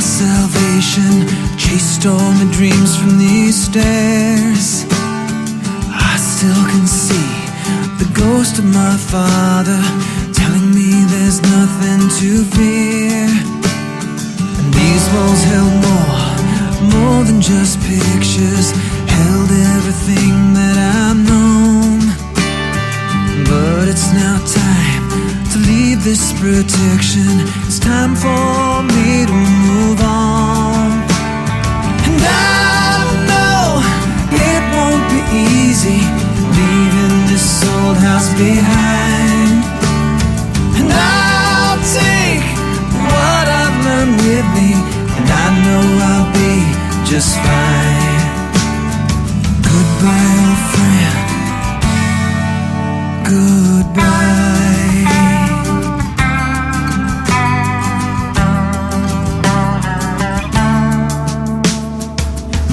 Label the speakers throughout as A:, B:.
A: salvation, chased all my dreams from these stairs. I still can see the ghost of my father telling me there's nothing to fear. And these walls held more than just pictures, held everything that I've known. But it's now time to leave this protection. It's time for me to move on. And I know it won't be easy leaving this old house behind. And I'll take what I've learned with me, and I know I'll be just fine. Goodbye, old friend. Goodbye.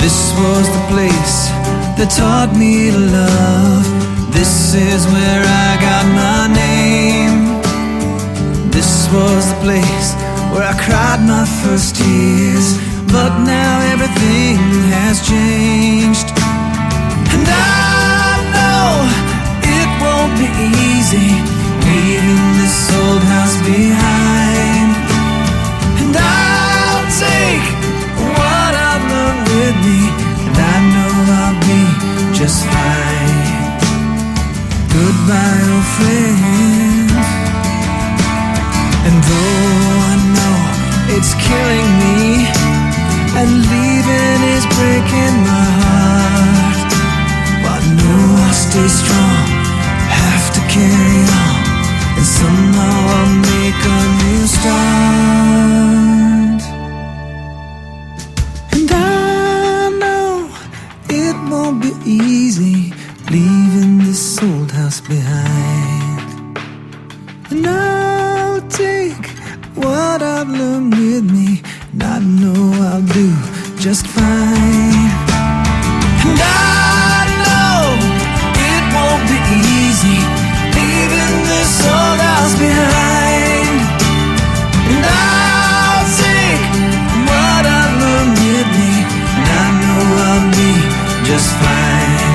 A: This was the place that taught me to love. This is where I got my name. This was the place where I cried my first tears. But now everything has changed. And I know it won't be easy leaving this old house behind. And I'll take what I've learned with me, and I know I'll be just fine. Goodbye, old friend. And though I know it's killing me, and leaving is breaking my heart, but I know I'll stay strong, have to carry on, and somehow I'll make a new start. And I know it won't be easy leaving this old house behind. And I'll take what I've learned with me, and I know I'll do just fine. And I know it won't be easy leaving this old house behind. And I'll take what I've learned with me, and I know I'll be just fine.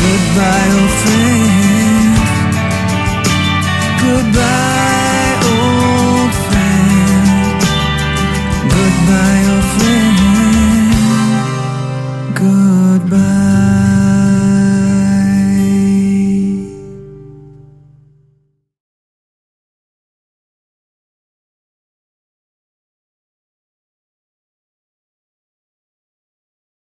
A: Goodbye, old friend. Goodbye, old friend. Goodbye, old friend. Goodbye.